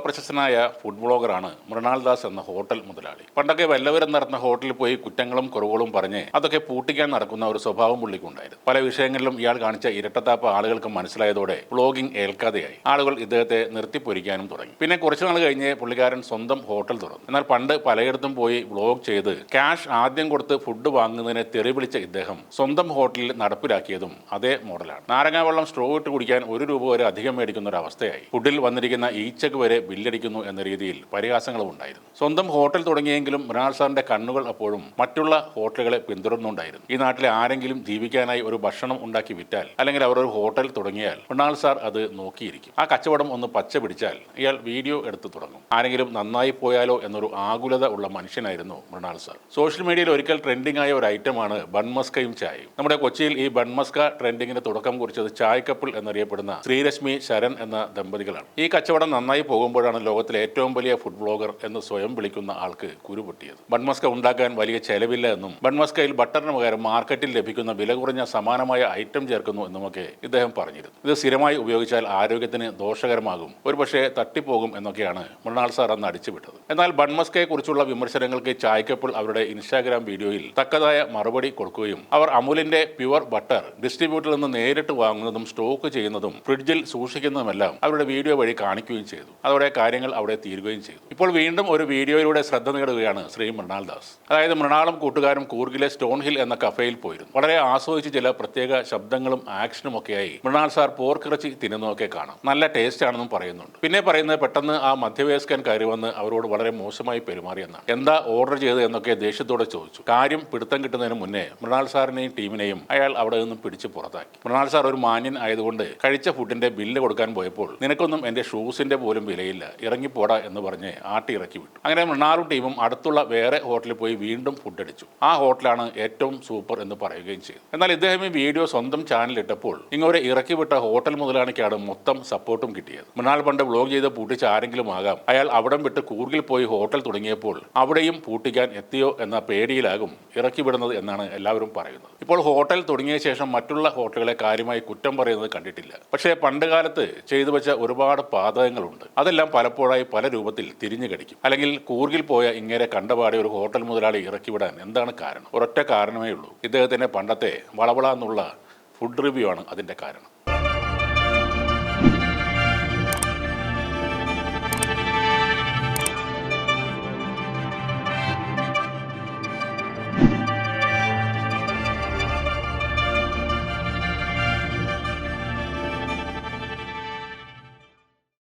ലോകപ്രശസ്തനായ food ബ്ലോഗറാണ് Mrinal Das എന്ന hotel മുതലാളി. പണ്ടൊക്കെ വല്ലവരും നടന്ന ഹോട്ടലിൽ പോയി കുറ്റങ്ങളും കുറവുകളും പറഞ്ഞ് അതൊക്കെ പൂട്ടിക്കാൻ നടക്കുന്ന ഒരു സ്വഭാവം പുള്ളിക്കുണ്ടായിരുന്നു. പല വിഷയങ്ങളിലും ഇയാൾ കാണിച്ച ഇരട്ടത്താപ്പ് ആളുകൾക്ക് മനസ്സിലായതോടെ വ്ളോഗിംഗ് ഏൽക്കാതെയായി. ആളുകൾ ഇദ്ദേഹത്തെ നിർത്തിപ്പൊരിക്കാനും തുടങ്ങി. പിന്നെ കുറച്ചുനാൾ കഴിഞ്ഞ് പുള്ളിക്കാരൻ സ്വന്തം ഹോട്ടൽ തുറന്നു. എന്നാൽ പണ്ട് പലയിടത്തും പോയി വ്ളോഗ് ചെയ്ത് ക്യാഷ് ആദ്യം കൊടുത്ത് ഫുഡ് വാങ്ങുന്നതിനെ തെറി വിളിച്ച ഇദ്ദേഹം സ്വന്തം ഹോട്ടലിൽ നടപ്പിലാക്കിയതും അതേ മോഡലാണ്. നാരങ്ങാവെള്ളം സ്ട്രോ ഇട്ട് കുടിക്കാൻ ₹1 വരെ അധികം മേടിക്കുന്ന ഒരു അവസ്ഥയായി. ഫുഡിൽ വന്നിരിക്കുന്ന ഈച്ചക്ക് വരെ ബില്ലടിക്കുന്നു എന്ന രീതിയിൽ പരിഹാസങ്ങളും ഉണ്ടായിരുന്നു. സ്വന്തം ഹോട്ടൽ തുടങ്ങിയെങ്കിലും മൃണാൾ സാറിന്റെ കണ്ണുകൾ അപ്പോഴും മറ്റുള്ള ഹോട്ടലുകളെ പിന്തുടർന്നുണ്ടായിരുന്നു. ഈ നാട്ടിലെ ആരെങ്കിലും ജീവിക്കാനായി ഒരു ഭക്ഷണം ഉണ്ടാക്കി വിറ്റാൽ അല്ലെങ്കിൽ അവർ ഒരു ഹോട്ടൽ തുടങ്ങിയാൽ മൃണാൾ സാർ അത് നോക്കിയിരിക്കും. ആ കച്ചവടം ഒന്ന് പച്ച പിടിച്ചാൽ ഇയാൾ വീഡിയോ എടുത്തു തുടങ്ങും. ആരെങ്കിലും നന്നായി പോയാലോ എന്നൊരു ആകുലത ഉള്ള മനുഷ്യനായിരുന്നു മൃണാൾ സാർ. സോഷ്യൽ മീഡിയയിൽ ഒരിക്കൽ ട്രെൻഡിംഗ് ആയ ഒരു ഐറ്റമാണ് ബൺമസ്കയും ചായയും. നമ്മുടെ കൊച്ചിയിൽ ഈ ബൺമസ്ക ട്രെൻഡിങ്ങിന് തുടക്കം കുറിച്ചത് ചായ കപ്പിൾ എന്നറിയപ്പെടുന്ന ശ്രീരശ്മി ശരൺ എന്ന ദമ്പതികളാണ്. ഈ കച്ചവടം നന്നായി പോകുമ്പോഴാണ് ലോകത്തിലെ ഏറ്റവും വലിയ ഫുഡ് ബ്ലോഗർ എന്ന് സ്വയം വിളിക്കുന്ന ആൾക്ക് കുരുപൊട്ടിയത്. ബൺമസ്ക ഉണ്ടാക്കാൻ വലിയ ചെലവില്ല എന്നും ബൺമസ്കയിൽ ബട്ടറിന് പകരം മാർക്കറ്റിൽ ലഭിക്കുന്ന വില കുറഞ്ഞ സമാനമായ ഐറ്റം ചേർക്കുന്നു എന്നുമൊക്കെ ഇദ്ദേഹം പറഞ്ഞിരുന്നു. ഇത് സ്ഥിരമായി ഉപയോഗിച്ചാൽ ആരോഗ്യത്തിന് ദോഷകരമാകും, ഒരുപക്ഷെ തട്ടിപ്പോകും എന്നൊക്കെയാണ് മൃണാൾ സാർ അന്ന് അടിച്ചുവിട്ടത്. എന്നാൽ ബൺമസ്കയെ കുറിച്ചുള്ള വിമർശനങ്ങൾക്ക് ചായ്ക്കപ്പിൾ അവരുടെ ഇൻസ്റ്റാഗ്രാം വീഡിയോയിൽ തക്കതായ മറുപടി കൊടുക്കുകയും അവർ അമുലിന്റെ പ്യുവർ ബട്ടർ ഡിസ്ട്രിബ്യൂട്ടറിൽ നിന്ന് നേരിട്ട് വാങ്ങുന്നതും സ്റ്റോക്ക് ചെയ്യുന്നതും ഫ്രിഡ്ജിൽ സൂക്ഷിക്കുന്നതുമെല്ലാം അവരുടെ വീഡിയോ വഴി കാണിക്കുകയും ചെയ്തു. അതോടെ കാര്യങ്ങൾ അവിടെ തീരുകയും ചെയ്തു. ഇപ്പോൾ വീണ്ടും ഒരു വീഡിയോയിലൂടെ ശ്രദ്ധ നേടുകയാണ് ശ്രീ മൃണാൾ ദാസ്. അതായത് മൃണാളും കൂട്ടുകാരും കൂർഗിലെ സ്റ്റോൺ ഹിൽ എന്ന കഫേയിൽ പോയിരുന്നു. വളരെ ആസ്വദിച്ച് ചില പ്രത്യേക ശബ്ദങ്ങളും ആക്ഷനും ഒക്കെയായി മൃണാൾ സാർ പോർക്കിറച്ചി തിന്നുന്നതൊക്കെ കാണാം. നല്ല ടേസ്റ്റ് ആണെന്നും പറയുന്നുണ്ട്. പിന്നെ പറയുന്നത് പെട്ടെന്ന് ആ മധ്യവയസ്കൻ കയറി വന്ന് അവരോട് വളരെ മോശമായി പെരുമാറിയെന്നാണ്. എന്താ ഓർഡർ ചെയ്ത് എന്നൊക്കെ ദേഷ്യത്തോടെ ചോദിച്ചു. കാര്യം പിടുത്തം കിട്ടുന്നതിന് മുന്നേ മൃണാൾ സാറിനെയും ടീമിനെയും അയാൾ അവിടെ നിന്നും പിടിച്ചു പുറത്താക്കി. മൃണാൾ സാർ ഒരു മാന്യൻ ആയതുകൊണ്ട് കഴിച്ച ഫുഡിന്റെ ബില്ല് കൊടുക്കാൻ പോയപ്പോൾ നിനക്കൊന്നും എന്റെ ഷൂസിന്റെ പോലും വിലയില്ല, ഇറങ്ങിപ്പോടാ എന്ന് പറഞ്ഞ് ആട്ടി ഇറക്കി വിട്ടു. അങ്ങനെ മൃണാളും ടീമും അടുത്തുള്ള വേറെ ഹോട്ടലിൽ പോയി വീണ്ടും ഫുഡ് അടിച്ചു. ആ ഹോട്ടലാണ് ഏറ്റവും സൂപ്പർ എന്ന് പറയുകയും ചെയ്തു. എന്നാൽ ഇദ്ദേഹം ഈ വീഡിയോ സ്വന്തം ചാനൽ ഇട്ടപ്പോൾ ഇങ്ങോട്ട് ഇറക്കി വിട്ട ഹോട്ടൽ മുതലാളിക്കാണ് മൊത്തം സപ്പോർട്ടും കിട്ടിയത്. മൃണാൾ പണ്ട് വ്ളോഗ് ചെയ്ത് പൂട്ടിച്ച ആരെങ്കിലും ആകാം. അയാൾ അവിടം വിട്ട് കൂർഗിൽ പോയി ഹോട്ടൽ തുടങ്ങിയപ്പോൾ അവിടെയും പൂട്ടിക്കാൻ എത്തിയോ എന്ന പേടിയിലാകും ഇറക്കി വിടുന്നത് എന്നാണ് എല്ലാവരും പറയുന്നത്. ഇപ്പോൾ ഹോട്ടൽ തുടങ്ങിയ ശേഷം മറ്റുള്ള ഹോട്ടലുകളെ കാര്യമായി കുറ്റം പറയുന്നത് കണ്ടിട്ടില്ല. പക്ഷേ പണ്ട് കാലത്ത് ചെയ്തു വെച്ച ഒരുപാട് പാതകങ്ങളുണ്ട്. അതെല്ലാം പലപ്പോഴായി പല രൂപത്തിൽ തിരിഞ്ഞു കടിക്കും. അല്ലെങ്കിൽ കൂർഗിൽ പോയ ഇങ്ങനെ കണ്ടപാടെ ഒരു ഹോട്ടൽ മുതലാളി ഇറക്കി വിടാൻ എന്താണ് കാരണം? ഒരൊറ്റ കാരണമേ ഉള്ളൂ. ഇദ്ദേഹത്തിന്റെ പണ്ടത്തെ വളവള എന്നുള്ള ഫുഡ് റിവ്യൂ ആണ് അതിന്റെ കാരണം.